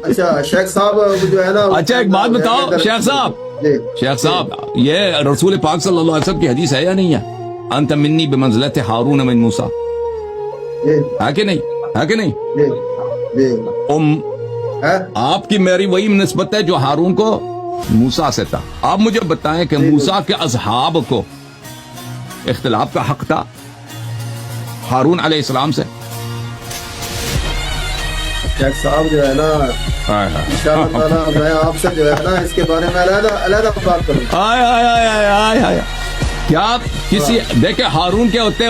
اچھا شیخ صاحب جو ہے نا، اچھا ایک بات بتاؤ شیخ صاحب، شیخ صاحب یہ رسول پاک صلی اللہ علیہ وسلم کی حدیث ہے یا نہیں ہے؟ انت منی بمنزلت ہارون من موسیٰ، ہے کہ نہیں؟ ہے کہ نہیں؟ آپ کی میری وہی نسبت ہے جو ہارون کو موسیٰ سے تھا. آپ مجھے بتائیں کہ موسیٰ کے اصحاب کو اختلاف کا حق تھا ہارون علیہ السلام سے؟ شیخ صاحب جو ہے نا انشاءاللہ تعالی میں آپ سے جو ہے نا اس کے بارے میں علیحدہ بات کروں. کیا کسی دیکھیں ہارون کے ہوتے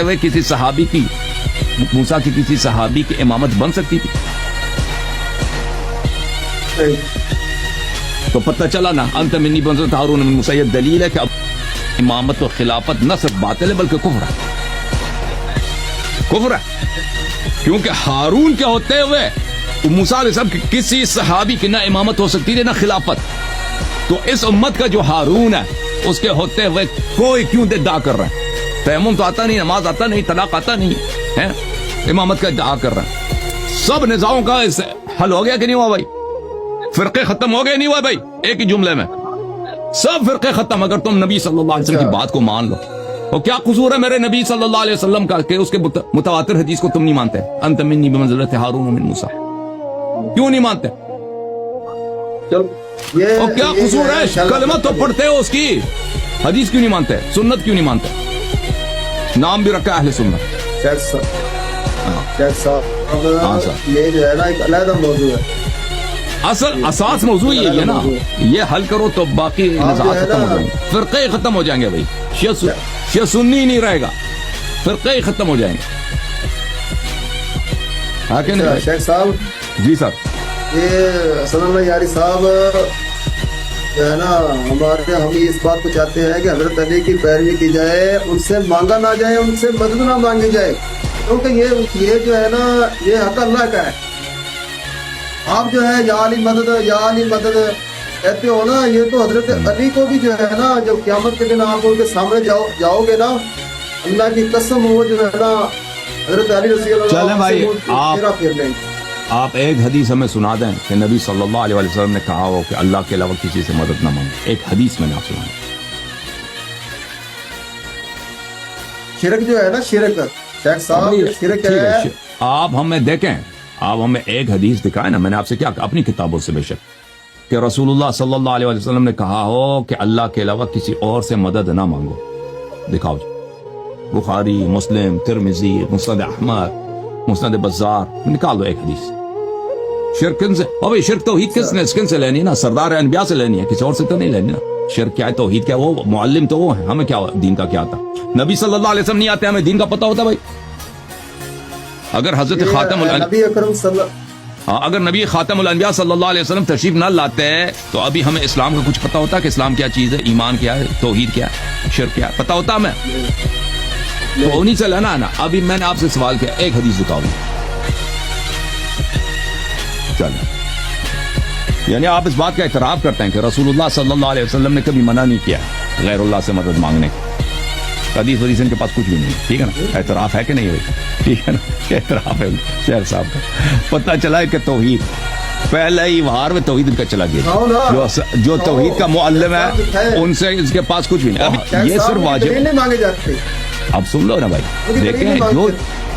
ہوئے کسی صحابی کی، موسیٰ کی کسی صحابی کی امامت بن سکتی تھی؟ تو پتہ چلا نا انت منی بمنزلت ہارون من موسیٰ. یہ دلیل ہے کہ اب امامت و خلافت نہ صرف باطل ہے بلکہ کفر ہے. کیونکہ ہارون کے ہوتے ہوئے موسیٰ علیہ السلام کی کسی صحابی کی نہ امامت ہو سکتی تھی نہ خلافت. تو اس امت کا جو ہارون ہے اس کے ہوتے ہوئے کوئی کیوں ادعا کر رہا ہے؟ تیمم تو آتا نہیں، نماز آتا نہیں، طلاق آتا نہیں ہے، امامت کا ادعا کر رہا ہے. سب نزاعوں کا حل ہو گیا کہ نہیں ہوا بھائی؟ فرقے ختم ہو گئے نہیں ہوا بھائی؟ ایک ہی جملے میں سب فرقے ختم اگر تم نبی صلی اللہ علیہ وسلم کی بات کو مان لو. اور کیا قصور ہے میرے نبی صلی اللہ علیہ وسلم کا کہ اس کے متواتر حدیث کو تم نہیں مانتے؟ انت منی بمنزلت ہارون من موسیٰ کیوں نہیں مانتے؟ اور کیا قصور ہے؟ کلمہ تو پڑھتے ہو اس کی، حدیث کیوں نہیں مانتے؟ سنت کیوں نہیں مانتے؟ نام بھی رکھا اہل سنت. یہ جو ہے نا ایک علیحدہ موضوع ہے. اصل اساس موضوع یہ ہے نا، یہ حل کرو تو باقی نزاعات ختم ہو جائیں گے، فرقے ختم ہو جائیں گے بھائی. شیعہ سنی نہیں رہے گا، فرقے ختم ہو جائیں گے. شیخ صاحب جی سر، یہ حسن اللہ یاری صاحب جو ہے نا ہم اس بات کو چاہتے ہیں کہ حضرت علی کی پیروی کی جائے، ان سے مانگا نہ جائے، ان سے مدد نہ مانگی جائے، کیونکہ یہ جو ہے نا یہ حق اللہ کا ہے. آپ جو ہے یا علی مدد کہتے ہو نا، یہ تو حضرت علی کو بھی جو ہے نا جب قیامت کے دن آپ ان کے سامنے جاؤ گے نا، اللہ کی قسم وہ جو ہے نا حضرت علی رضی اللہ عنہ پھر لیں گے. آپ ایک حدیث ہمیں سنا دیں کہ نبی صلی اللہ علیہ وسلم نے کہا ہو کہ اللہ کے علاوہ کسی سے مدد نہ مانگے. ایک حدیث میں نے آپ سنایا. شرک جو ہے نا، شرک شیخ صاحب شرک ہے. آپ ہمیں دیکھیں، آپ ہمیں ایک حدیث دکھائیں نا. میں نے آپ سے کیا اپنی کتابوں سے بے شک کہ رسول اللہ صلی اللہ علیہ وسلم نے کہا ہو کہ اللہ کے علاوہ کسی اور سے مدد نہ مانگو. دکھاؤ جی. بخاری، مسلم، ترمذی، مسند احمد، مسند بزار، نکال دو ایک حدیث. شرک کن سے؟ بھائی شرک توحید کن سے لینی ہے نا؟ سردار انبیاء سے لینی ہے، کسی اور سے تو نہیں لینی نا. شرک کیا ہے، توحید کیا ہے؟ وہ معلم تو وہ ہے، ہمیں کیا دین کا کیا آتا؟ نبی صلی اللہ علیہ وسلم نہیں آتے، ہمیں دین کا پتہ ہوتا بھائی. اگر حضرت اگر نبی خاتم الانبیاء صلی اللہ علیہ وسلم تشریف نہ لاتے تو ابھی ہمیں اسلام کا کچھ پتہ ہوتا کہ اسلام کیا چیز ہے، ایمان کیا ہے، توحید کیا ہے، شرک کیا ہے، پتہ ہوتا ہمیں؟ تو انہی سے لینا ہے نا. ابھی میں نے آپ سے سوال کیا، ایک حدیث بتاؤ. چلیں، یعنی آپ اس بات کا اعتراف کرتے ہیں کہ رسول اللہ صلی اللہ علیہ وسلم نے کبھی منع نہیں کیا غیر اللہ سے مدد مانگنے کی. حدیث ودیث ان کے پاس کچھ بھی نہیں ہے. ٹھیک ہے نا؟ اعتراف ہے کہ نہیں بھائی؟ ٹھیک ہے نا؟ اعتراف ہے شیخ صاحب کا. پتہ چلا ہے کہ توحید پہلے ہی وہار میں توحید ان کا چلا گیا. جو توحید کا معلم ہے ان سے اس کے پاس کچھ بھی نہیں. اب یہ صرف واجب مانگے جاتے. اب سن لو نا بھائی، دیکھیں جو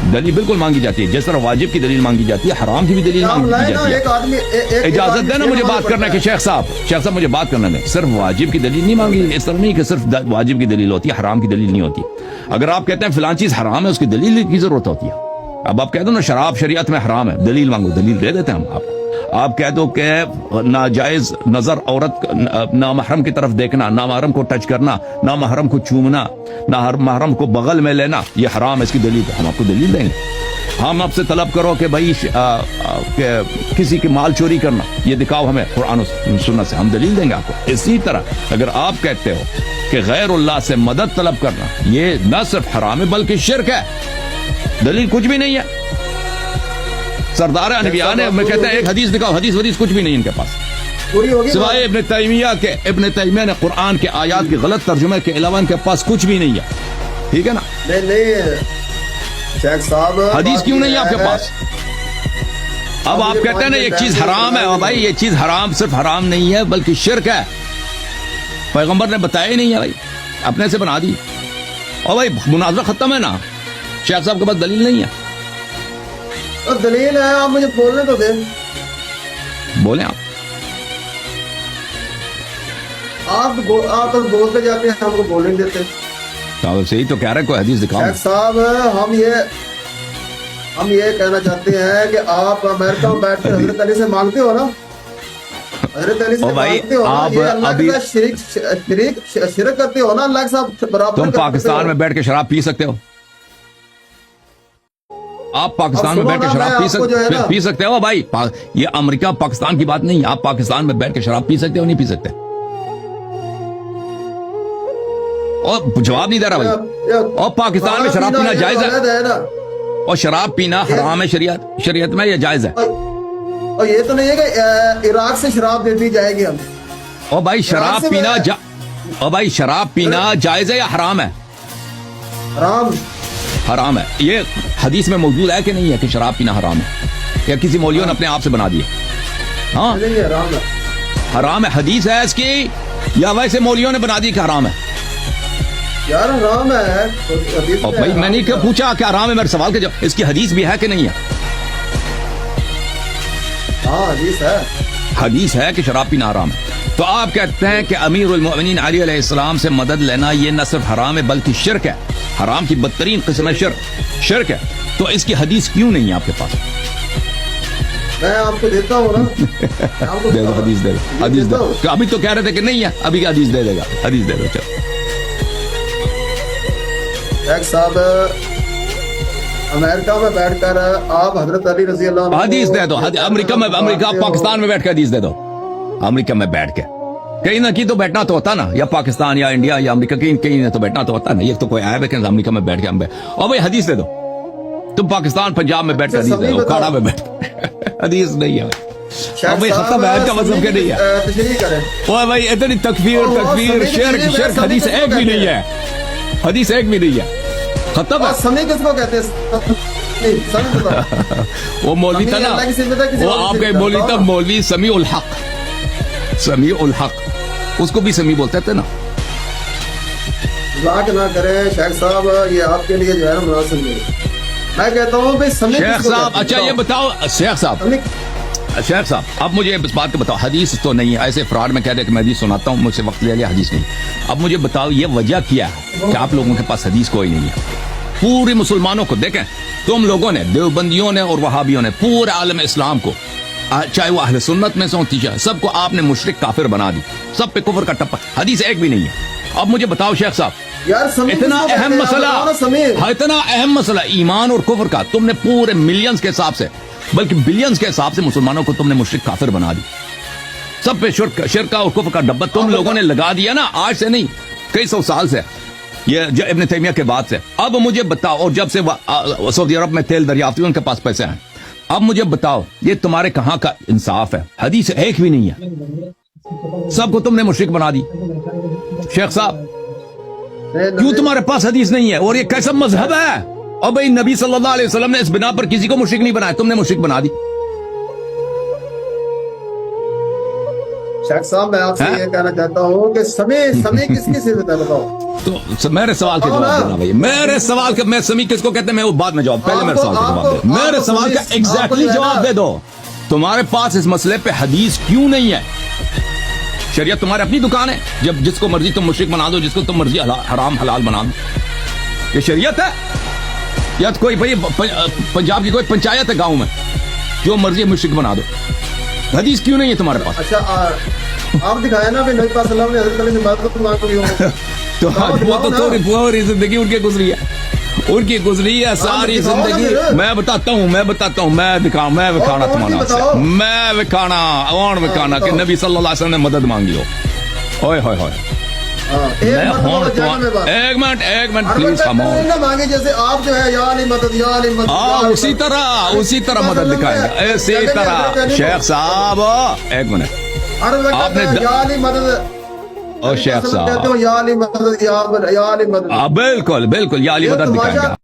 دلیل بالکل مانگی جاتی ہے، جس طرح واجب کی دلیل مانگی جاتی ہے، حرام کی بھی دلیل مانگی جاتی ہے. اجازت دینا مجھے بات کرنا کہ شیخ صاحب مجھے بات کرنا دیں. صرف واجب کی دلیل نہیں مانگی، اس طرح نہیں کہ صرف واجب کی دلیل ہوتی ہے، حرام کی دلیل نہیں ہوتی. اگر آپ کہتے ہیں فلان چیز حرام ہے، اس کی دلیل کی ضرورت ہوتی ہے. اب آپ کہہ دو نا شراب شریعت میں حرام ہے، دلیل مانگو، دلیل دے دیتے ہیں ہم آپ. آپ کہہ دو کہ ناجائز نظر عورت نامحرم کی طرف دیکھنا، نامحرم کو ٹچ کرنا، نامحرم کو چومنا، نامحرم کو بغل میں لینا، یہ حرام ہے، اس کی دلیل ہم آپ کو دلیل دیں گے. ہم آپ سے طلب کرو کہ بھائی کہ کسی کی مال چوری کرنا، یہ دکھاؤ ہمیں قرآن و سنت سے، ہم دلیل دیں گے آپ کو. اسی طرح اگر آپ کہتے ہو کہ غیر اللہ سے مدد طلب کرنا یہ نہ صرف حرام ہے بلکہ شرک ہے، دلیل کچھ بھی نہیں ہے. سردار انبیاء نے میں کہتا ہے ایک حدیث دکھاؤ، حدیث کچھ بھی نہیں ان کے پاس سوائے ابن تیمیہ کے. ابن تیمیہ نے قرآن کے آیات کے غلط ترجمے کے علاوہ ان کے پاس کچھ بھی نہیں ہے. ٹھیک ہے نا؟ نہیں شیخ صاحب حدیث کیوں نہیں ہے آپ کے پاس؟ اب آپ کہتے ہیں نا یہ چیز حرام ہے، بھائی یہ چیز حرام صرف حرام نہیں ہے بلکہ شرک ہے، پیغمبر نے بتایا ہی نہیں ہے بھائی، اپنے سے بنا دی۔ اور بھائی مناظرہ ختم ہے نا، شیخ صاحب کے پاس دلیل نہیں ہے۔ دلیل ہے، آپ مجھے بولنے تو دیں، بولیں آپ تو بولتے جاتے ہیں، ہم کو بولنے دیتے۔ صحیح تو کہہ رہے، کوئی حدیث دکھاؤ۔ شیخ صاحب ہم یہ کہنا چاہتے ہیں کہ آپ امریکہ میں بیٹھ کر حضرت علی سے مانگتے ہو نا، حضرت علی سے مانگتے ہو نا، یہ اللہ کے ساتھ شرک کرتے ہو نا، اللہ کے ساتھ برابر۔ تم پاکستان میں بیٹھ کے شراب پی سکتے ہو؟ آپ پاکستان میں بیٹھ کے شراب پی سکتے ہو بھائی؟ یہ امریکہ پاکستان کی بات نہیں، آپ پاکستان میں بیٹھ کے شراب پی سکتے ہو نہیں پی سکتے؟ اور جواب نہیں دے رہا بھائی۔ اور پاکستان میں شراب پینا جائز ہے؟ اور شراب پینا حرام ہے شریعت میں یا جائز ہے؟ اور یہ تو نہیں ہے کہ عراق سے شراب دے دی جائے گی ہم۔ اور بھائی شراب پینا جائز ہے یا حرام ہے؟ حرام ہے۔ یہ حدیث میں موجود ہے کہ نہیں ہے کہ شراب پینا حرام ہے، یا کسی مولویوں نے اپنے آپ سے بنا دیا؟ ہاں حرام ہے، حدیث ہے اس کی یا ویسے مولویوں نے بنا دی کہ حرام ہے؟ یار حرام ہے بھائی، میں نے پوچھا کہ حرام ہے، میرے سوال کے جواب، اس کی حدیث بھی ہے کہ نہیں ہے؟ ہاں حدیث ہے، حدیث ہے کہ شراب پینا حرام ہے۔ تو آپ کہتے ہیں کہ امیر المؤمنین علی علیہ السلام سے مدد لینا یہ نہ صرف حرام ہے بلکہ شرک ہے، حرام کی بدترین قسم ہے شرک ہے۔ تو اس کی حدیث کیوں نہیں ہے آپ کے پاس؟ میں آپ کو دیتا ہوں نا، دے دو حدیث، دے دو حدیث، دے دو۔ ابھی تو کہہ رہے تھے کہ نہیں ہے، ابھی حدیث دے دے گا، حدیث دے دو۔ چلو شیخ صاحب، امریکہ میں بیٹھ کر آپ حضرت علی رضی اللہ عنہ حدیث دے دو، امریکہ پاکستان میں بیٹھ کے حدیث دے دو۔ امریکہ میں بیٹھ کے کہیں نہ کہیں تو بیٹھنا تو ہوتا نا، یا پاکستان یا انڈیا یا امریکہ، کہیں تو بیٹھنا تو ہوتا نا، یہ تو کوئی عیب ہے کہ امریکہ میں بیٹھ کے ہم اور بھائی حدیث دے دو۔ تم پاکستان پنجاب میں بیٹھ کے حدیث دے دو، کھاڑا میں بیٹھ حدیث نہیں ہے بھائی، ختم ہے کا مطلب کہ نہیں ہے۔ تشریح کریں اوہ بھائی اتنی تکفیر شرک حدیث ایک بھی نہیں ہے، حدیث ایک بھی نہیں ہے، ختم ہے۔ سمیع کس کو کہتے ہیں؟ وہ مولوی تھا نا، وہ آپ کے مولوی تھا، مولوی سمیع الحق، سمیع الحق، اس کو بھی سمیع بولتے تھے نا۔ مذاق نہ کریں شیخ صاحب، یہ آپ کے لیے جو ہے نا مناسب نہیں۔ میں کہتا ہوں بھائی سمیع شیخ صاحب، اچھا یہ بتاؤ شیخ صاحب اب مجھے اس بات کو بتاؤ، حدیث تو نہیں ہے، ایسے فراڈ میں کہہ دے کہ میں حدیث سناتا ہوں، مجھ سے وقت لے لیا، حدیث نہیں۔ اب مجھے بتاؤ یہ وجہ کیا ہے کہ آپ لوگوں کے پاس حدیث کوئی نہیں ہے؟ پورے مسلمانوں کو دیکھیں، تم لوگوں نے، دیوبندیوں نے اور وہابیوں نے، پورے عالم اسلام کو، چاہے وہ اہل سنت میں سے ہوں تیجا، سب کو آپ نے مشرک کافر بنا دی، سب پہ کفر کا ٹپا، حدیث ایک بھی نہیں ہے۔ اب مجھے بتاؤ شیخ صاحب، اتنا اہم مسئلہ ایمان اور کفر کا تم نے پورے ملینز کے حساب سے بلکہ بلینز کے حساب سے مسلمانوں کو تم نے مشرک کافر بنا دی، سب پہ شرک اور کفر کا ڈبہ تم لوگوں نے لگا دیا نا، آج سے نہیں کئی سو سال سے، یہ ابن تیمیہ کے بعد سے۔ اب مجھے بتاؤ، اور جب سے سعودی عرب میں تیل دریافت ان کے پاس پیسے ہیں، اب مجھے بتاؤ یہ تمہارے کہاں کا انصاف ہے؟ حدیث ایک بھی نہیں ہے، سب کو تم نے مشرک بنا دی۔ شیخ صاحب کیوں تمہارے پاس حدیث نہیں ہے؟ اور یہ کیسا مذہب ہے؟ اور بھائی نبی صلی اللہ علیہ وسلم نے اس بنا پر کسی کو مشرک نہیں بنایا، تم نے مشرک بنا دی۔ شیخ صاحب میں آپ سے یہ کہنا چاہتا ہوں کہ سمیع کس کی صفت ہے بتاؤ؟ تو میرے سوال کا جواب دینا بھائی، میرے سوال کا، میں سمیع کس کو کہتے ہیں میں وہ بعد میں جواب، پہلے میرے سوال کا جواب دے، میرے سوال کا ایگزیکٹلی جواب دے دو۔ تمہارے پاس اس مسئلے پہ حدیث کیوں نہیں ہے؟ شریعت تمہارے اپنی دکان ہے، جب جس کو مرضی تم مشرک بنا دو، جس کو تم مرضی حرام حلال بنا دو، یہ شریعت ہے؟ یا کوئی بھائی پنجاب کی کوئی پنچایت ہے گاؤں میں، جو مرضی مشرک بنا دو، حدیث کیوں نہیں ہے تمہارے پاس؟ اچھا آپ دکھائے نا نبی پاک صلی اللہ علیہ وسلم نے حضرت علی سے مدد مانگی ہو، تو وہ تو پوری زندگی ان کی گزری ہے، ان کی گزری ہے ساری زندگی۔ میں بتاتا ہوں میں وکھانا تمہارا، میں وکھانا کہ نبی صلی اللہ علیہ وسلم نے مدد مانگی ہو، ہوئے ہوئے ہوئے، ایک منٹ پلیز مانگے جیسے آپ جو ہے یا علی مدد یا علی مدد، اسی طرح مدد دکھائے گا، اسی طرح۔ شیخ صاحب ایک منٹ، آپ نے یا علی مدد، اور شیخ صاحب یا علی مدد، یا علی مدد، بالکل یا علی مدد دکھائے گا۔